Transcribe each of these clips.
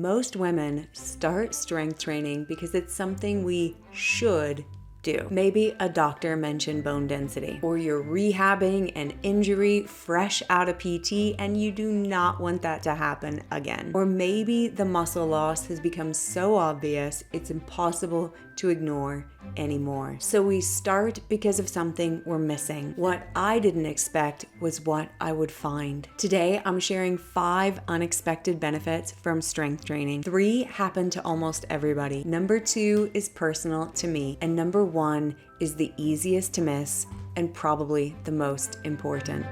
most women start strength training because it's something we should do. Maybe a doctor mentioned bone density, or you're rehabbing an injury fresh out of PT and you do not want that to happen again. Or maybe the muscle loss has become so obvious it's impossible to ignore anymore. So we start because of something we're missing. What I didn't expect was what I would find. Today, I'm sharing 5 unexpected benefits from strength training. 3 happen to almost everybody. Number 2 is personal to me. And number 1 is the easiest to miss and probably the most important.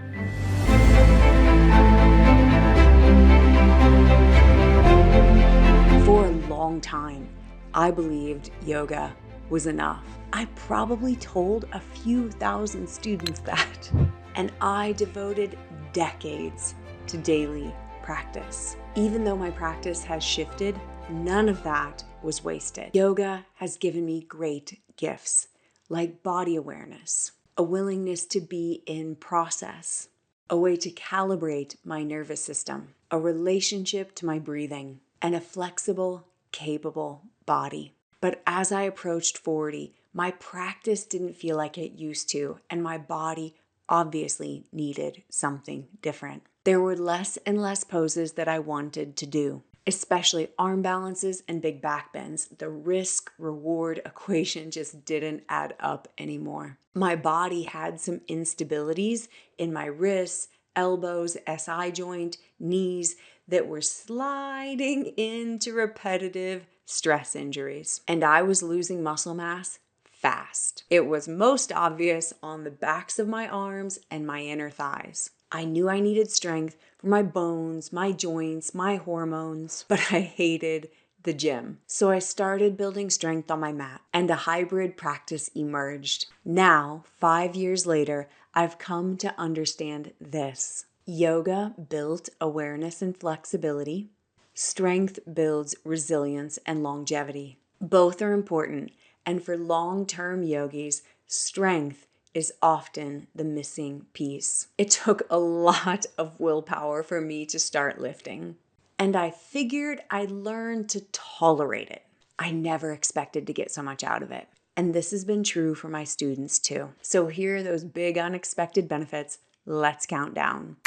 For a long time, I believed yoga was enough. I probably told a few thousand students that, and I devoted decades to daily practice. Even though my practice has shifted, none of that was wasted. Yoga has given me great gifts, like body awareness, a willingness to be in process, a way to calibrate my nervous system, a relationship to my breathing, and a flexible, capable body. But as I approached 40, my practice didn't feel like it used to, and my body obviously needed something different. There were less and less poses that I wanted to do, especially arm balances and big back bends. The risk-reward equation just didn't add up anymore. My body had some instabilities in my wrists, elbows, SI joint, knees that were sliding into repetitive stress injuries. And I was losing muscle mass fast. It was most obvious on the backs of my arms and my inner thighs. I knew I needed strength for my bones, my joints, my hormones, but I hated the gym. So I started building strength on my mat, and a hybrid practice emerged. Now, 5 years later, I've come to understand this. Yoga built awareness and flexibility. Strength builds resilience and longevity. Both are important, and for long-term yogis, strength is often the missing piece. It took a lot of willpower for me to start lifting, and I figured I'd learn to tolerate it. I never expected to get so much out of it, and this has been true for my students too. So here are those big unexpected benefits. Let's count down.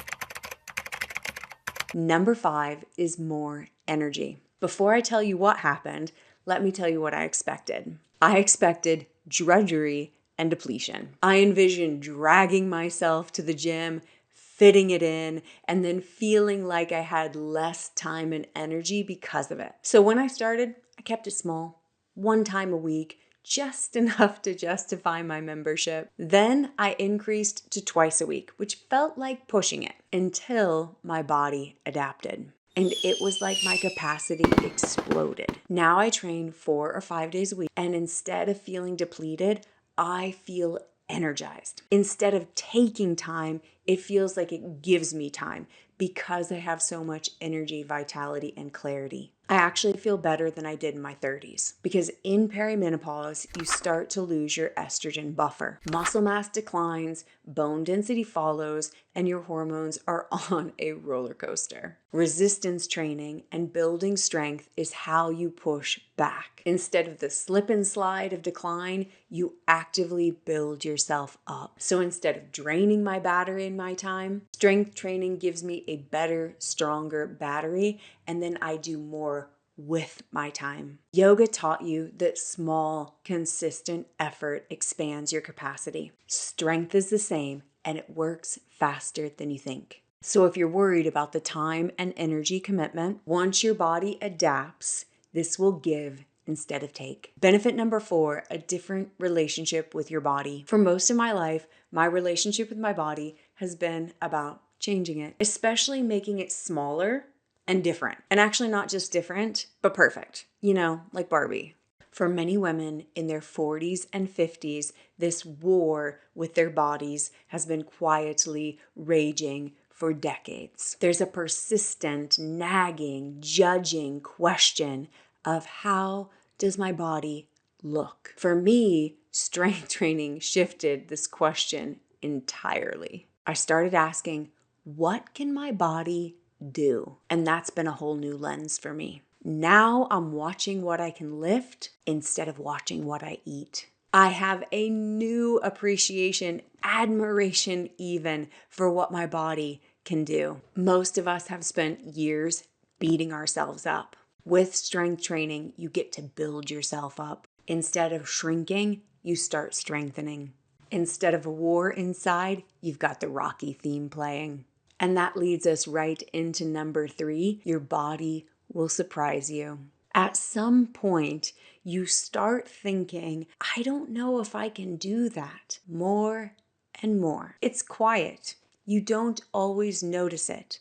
Number 5 is more energy. Before I tell you what happened, let me tell you what I expected. I expected drudgery and depletion. I envisioned dragging myself to the gym, fitting it in, and then feeling like I had less time and energy because of it. So when I started, I kept it small, 1 time a week, just enough to justify my membership. Then I increased to twice a week, which felt like pushing it until my body adapted. And it was like my capacity exploded. Now I train 4 or 5 days a week, and instead of feeling depleted, I feel energized. Instead of taking time, it feels like it gives me time because I have so much energy, vitality, and clarity. I actually feel better than I did in my 30s because in perimenopause, you start to lose your estrogen buffer. Muscle mass declines, bone density follows, and your hormones are on a roller coaster. Resistance training and building strength is how you push back. Instead of the slip and slide of decline, you actively build yourself up. So instead of draining my battery in my time, strength training gives me a better, stronger battery, and then I do more with my time. Yoga taught you that small, consistent effort expands your capacity. Strength is the same, and it works faster than you think. So if you're worried about the time and energy commitment, once your body adapts, this will give instead of take. Benefit number 4, a different relationship with your body. For most of my life, my relationship with my body has been about changing it, especially making it smaller and different. And actually not just different, but perfect. You know, like Barbie. For many women in their 40s and 50s, this war with their bodies has been quietly raging for decades. There's a persistent, nagging, judging question of how does my body look? For me, strength training shifted this question entirely. I started asking, what can my body do? And that's been a whole new lens for me. Now I'm watching what I can lift instead of watching what I eat. I have a new appreciation, admiration even, for what my body can do. Most of us have spent years beating ourselves up. With strength training, you get to build yourself up. Instead of shrinking, you start strengthening. Instead of a war inside, you've got the Rocky theme playing. And that leads us right into number 3, your body will surprise you. At some point, you start thinking, I don't know if I can do that, more and more. It's quiet. You don't always notice it,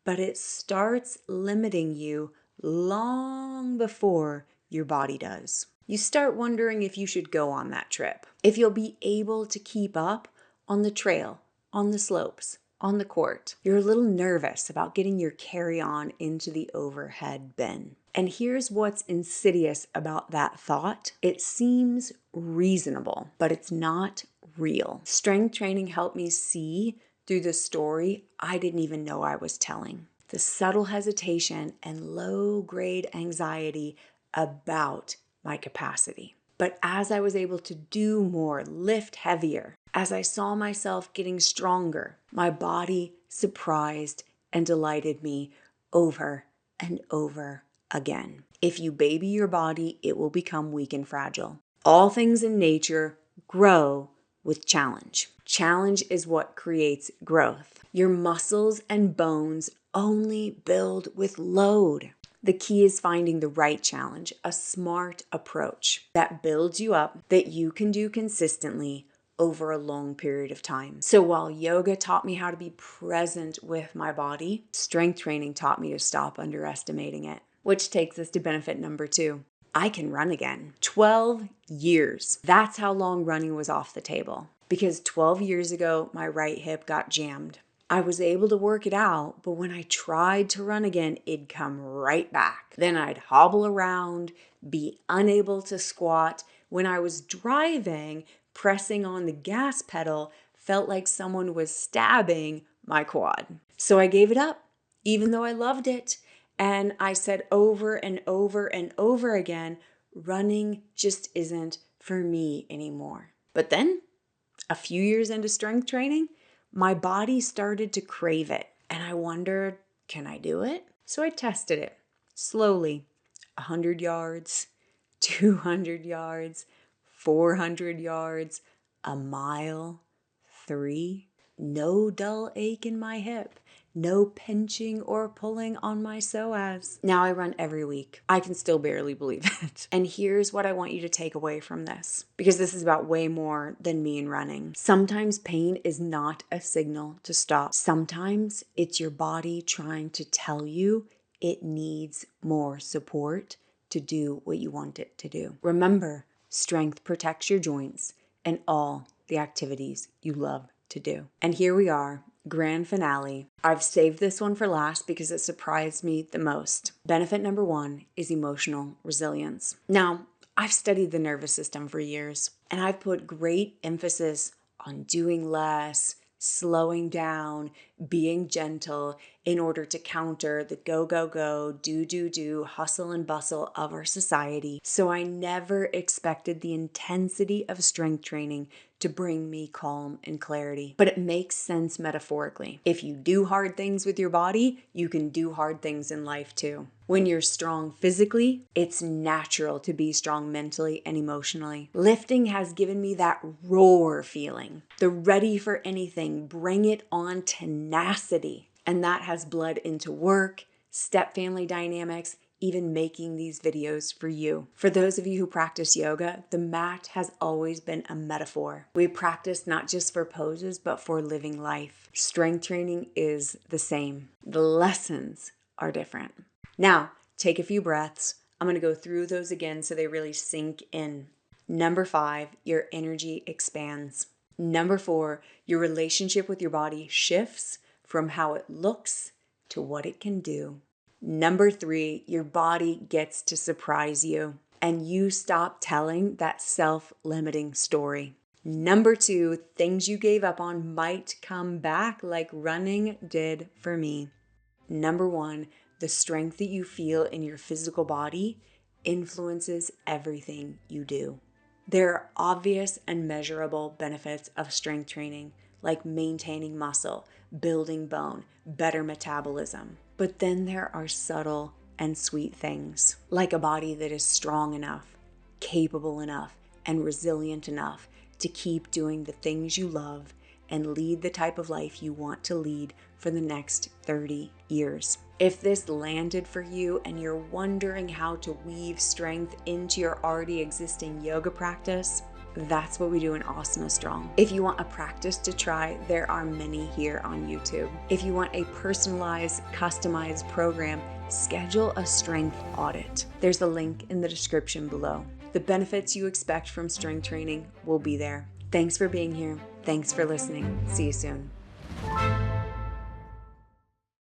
but it starts limiting you long before your body does. You start wondering if you should go on that trip, if you'll be able to keep up on the trail, on the slopes, on the court. You're a little nervous about getting your carry-on into the overhead bin. And here's what's insidious about that thought. It seems reasonable, but it's not real. Strength training helped me see through the story I didn't even know I was telling. The subtle hesitation and low-grade anxiety about my capacity. But as I was able to do more, lift heavier, as I saw myself getting stronger, my body surprised and delighted me over and over again. If you baby your body, it will become weak and fragile. All things in nature grow with challenge. Challenge is what creates growth. Your muscles and bones only build with load. The key is finding the right challenge, a smart approach that builds you up, that you can do consistently over a long period of time. So while yoga taught me how to be present with my body, strength training taught me to stop underestimating it, which takes us to benefit number 2. I can run again. 12 years. That's how long running was off the table. Because 12 years ago, my right hip got jammed. I was able to work it out, but when I tried to run again, it'd come right back. Then I'd hobble around, be unable to squat. When I was driving, pressing on the gas pedal felt like someone was stabbing my quad. So I gave it up, even though I loved it. And I said over and over and over again, running just isn't for me anymore. But then, a few years into strength training, my body started to crave it. And I wondered, can I do it? So I tested it slowly. 100 yards, 200 yards, 400 yards, a mile, 3. No dull ache in my hip. No pinching or pulling on my psoas. Now I run every week. I can still barely believe it. And here's what I want you to take away from this, because this is about way more than me and running. Sometimes pain is not a signal to stop. Sometimes it's your body trying to tell you it needs more support to do what you want it to do. Remember, strength protects your joints and all the activities you love to do. And here we are. Grand finale. I've saved this one for last because it surprised me the most. Benefit number 1 is emotional resilience. Now, I've studied the nervous system for years, and I've put great emphasis on doing less, slowing down, being gentle in order to counter the go, go, go, do, hustle and bustle of our society. So I never expected the intensity of strength training to bring me calm and clarity. But it makes sense metaphorically. If you do hard things with your body, you can do hard things in life too. When you're strong physically, it's natural to be strong mentally and emotionally. Lifting has given me that roar feeling, the ready for anything, bring it on tenacity. And that has bled into work, step-family dynamics, even making these videos for you. For those of you who practice yoga, the mat has always been a metaphor. We practice not just for poses, but for living life. Strength training is the same. The lessons are different. Now, take a few breaths. I'm going to go through those again so they really sink in. Number 5, your energy expands. Number 4, your relationship with your body shifts from how it looks to what it can do. Number 3, your body gets to surprise you, and you stop telling that self-limiting story. Number 2, things you gave up on might come back like running did for me. Number 1, The strength that you feel in your physical body influences everything you do. There are obvious and measurable benefits of strength training, like maintaining muscle, building bone, better metabolism. But then there are subtle and sweet things, like a body that is strong enough, capable enough, and resilient enough to keep doing the things you love and lead the type of life you want to lead for the next 30 years. If this landed for you and you're wondering how to weave strength into your already existing yoga practice, that's what we do in Asana Strong. If you want a practice to try, there are many here on YouTube. If you want a personalized, customized program, schedule a strength audit. There's a link in the description below. The benefits you expect from strength training will be there. Thanks for being here. Thanks for listening. See you soon.